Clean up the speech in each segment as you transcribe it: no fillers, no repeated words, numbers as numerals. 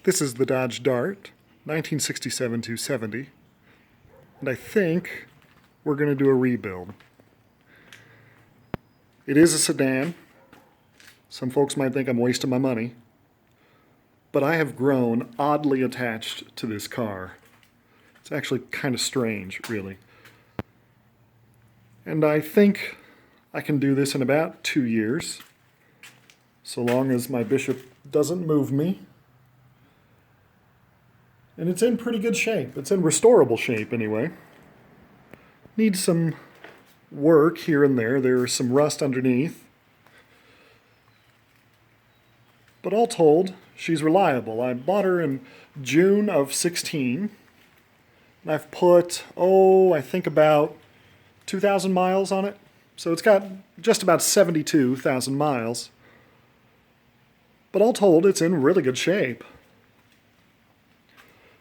This is the Dodge Dart, 1967-70, and I think we're going to do a rebuild. It is a sedan. Some folks might think I'm wasting my money, but I have grown oddly attached to this car. It's actually kind of strange, really. And I think I can do this in about 2 years, so long as my Bishop doesn't move me. And it's in pretty good shape. It's in restorable shape, anyway. Needs some work here and there. There's some rust underneath. But all told, she's reliable. I bought her in June of 16. And I've put, I think about 2,000 miles on it. So it's got just about 72,000 miles. But all told, it's in really good shape.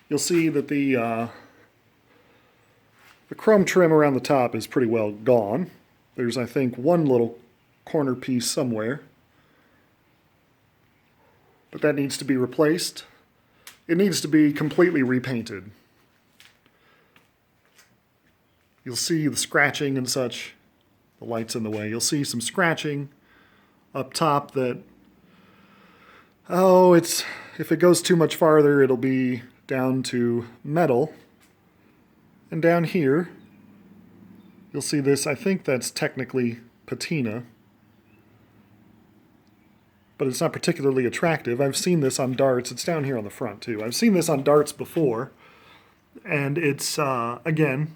You'll see that the chrome trim around the top is pretty well gone. There's, I think, one little corner piece somewhere. But that needs to be replaced. It needs to be completely repainted. You'll see the scratching and such. The light's in the way. You'll see some scratching up top that, if it goes too much farther, it'll be down to metal. And down here, you'll see this, I think that's technically patina, but it's not particularly attractive. I've seen this on darts. It's down here on the front, too. I've seen this on darts before, and it's, again,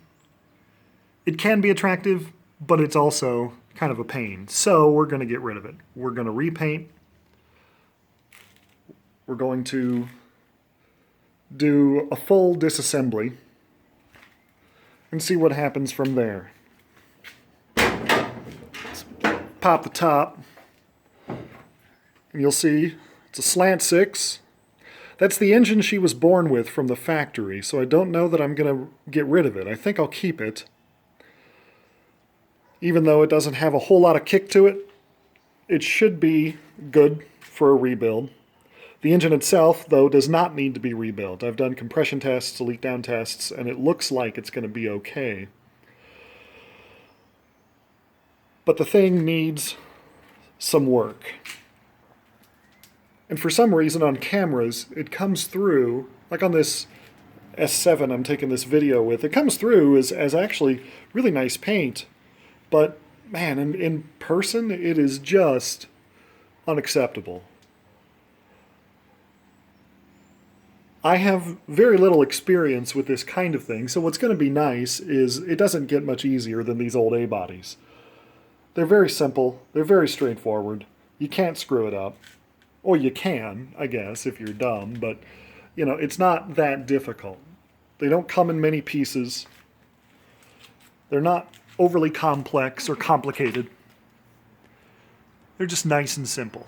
it can be attractive, but it's also kind of a pain. So we're going to get rid of it. We're going to repaint. We're going to do a full disassembly and see what happens from there. Let's pop the top, and you'll see it's a slant 6. That's the engine she was born with from the factory, so I don't know that I'm going to get rid of it. I think I'll keep it. Even though it doesn't have a whole lot of kick to it, it should be good for a rebuild. The engine itself, though, does not need to be rebuilt. I've done compression tests, leak down tests, and it looks like it's going to be okay. But the thing needs some work. And for some reason on cameras, it comes through, like on this S7 I'm taking this video with, it comes through as actually really nice paint. But, man, in person, it is just unacceptable. I have very little experience with this kind of thing, so what's going to be nice is it doesn't get much easier than these old A-bodies. They're very simple, they're very straightforward, you can't screw it up. Or you can, I guess, if you're dumb, but, it's not that difficult. They don't come in many pieces. They're not overly complex or complicated. They're just nice and simple.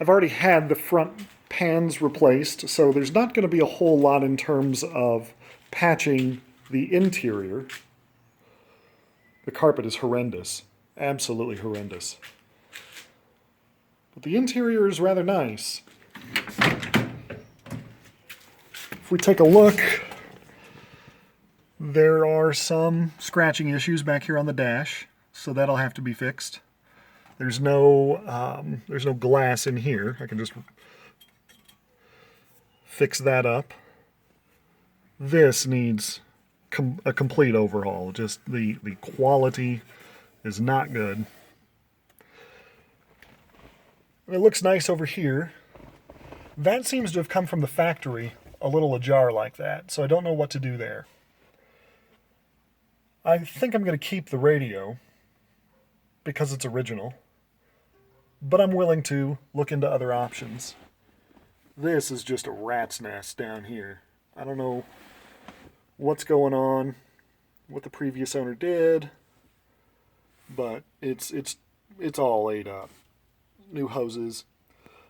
I've already had the front pans replaced, so there's not going to be a whole lot in terms of patching the interior. The carpet is horrendous. Absolutely horrendous. But the interior is rather nice. If we take a look, there are some scratching issues back here on the dash, so that'll have to be fixed. There's no glass in here. I can just fix that up. This needs a complete overhaul. Just the quality is not good. It looks nice over here. That seems to have come from the factory, a little ajar like that, so I don't know what to do there. I think I'm going to keep the radio because it's original, but I'm willing to look into other options. This is just a rat's nest down here. I don't know what's going on, what the previous owner did, but it's all ate up. New hoses,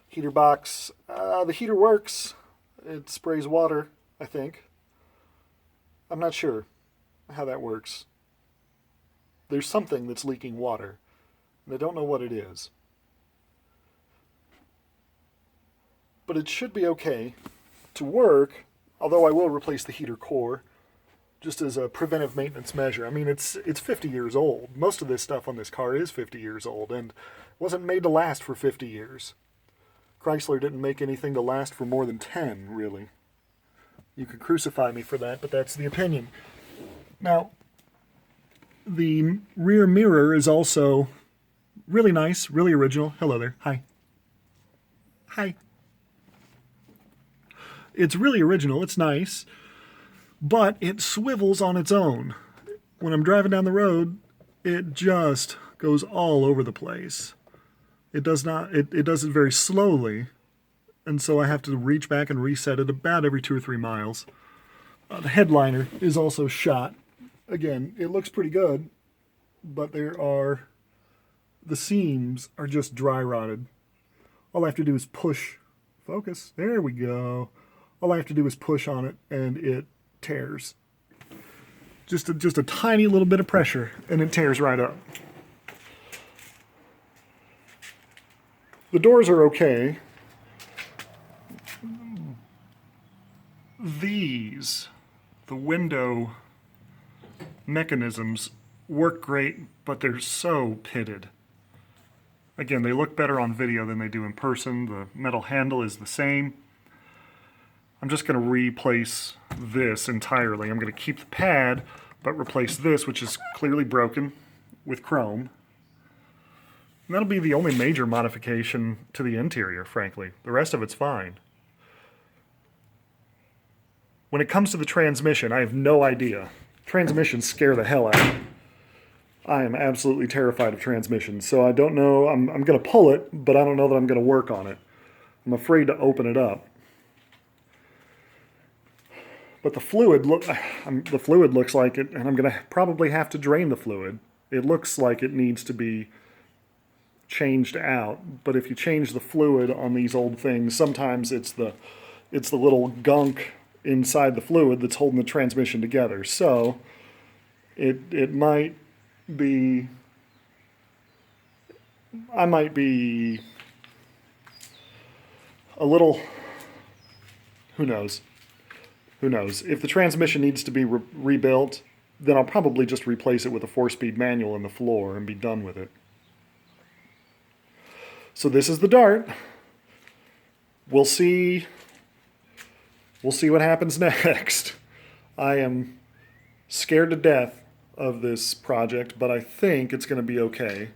heater box. The heater works. It sprays water, I think. I'm not sure how that works. There's something that's leaking water, and I don't know what it is. but it should be okay to work, although I will replace the heater core just as a preventive maintenance measure. I mean, it's 50 years old. Most of this stuff on this car is 50 years old and wasn't made to last for 50 years. Chrysler didn't make anything to last for more than 10, really. You could crucify me for that, but that's the opinion. Now, the rear mirror is also really nice, really original. Hello there. Hi. Hi. It's really original. It's nice. But it swivels on its own. When I'm driving down the road, it just goes all over the place. It does not, it does it very slowly, and so I have to reach back and reset it about every 2 or 3 miles. The headliner is also shot. Again, it looks pretty good, but the seams are just dry rotted. All I have to do is push, focus, there we go. All I have to do is push on it and it tears. Just a tiny little bit of pressure and it tears right up. The doors are okay. The window mechanisms work great, but they're so pitted. Again, they look better on video than they do in person. The metal handle is the same. I'm just going to replace this entirely. I'm going to keep the pad, but replace this, which is clearly broken, with chrome. And that'll be the only major modification to the interior, frankly. The rest of it's fine. When it comes to the transmission, I have no idea. Transmissions scare the hell out of me. I am absolutely terrified of transmissions, so I don't know. I'm going to pull it, but I don't know that I'm going to work on it. I'm afraid to open it up. But the fluid looks like it, and I'm going to probably have to drain the fluid. It looks like it needs to be changed out, but if you change the fluid on these old things, sometimes it's the little gunk inside the fluid that's holding the transmission together. So it might be, I might be a little, who knows? Who knows? If the transmission needs to be rebuilt, then I'll probably just replace it with a 4-speed manual in the floor and be done with it. So this is the Dart. We'll see what happens next. I am scared to death of this project, but I think it's going to be okay.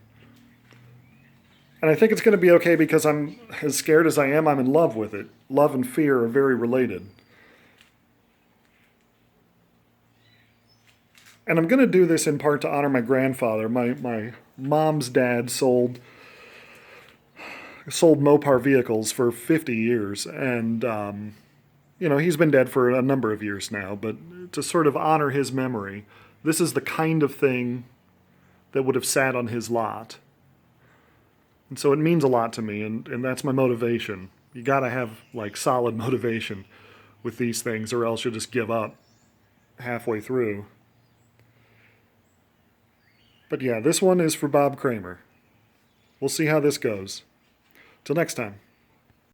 And I think it's going to be okay because I'm as scared as I am, I'm in love with it. Love and fear are very related. And I'm going to do this in part to honor my grandfather. My mom's dad sold Mopar vehicles for 50 years, and he's been dead for a number of years now, but to sort of honor his memory, this is the kind of thing that would have sat on his lot. And so it means a lot to me, and that's my motivation. You gotta have solid motivation with these things, or else you'll just give up halfway through. But yeah, this one is for Bob Kramer. We'll see how this goes. Till next time.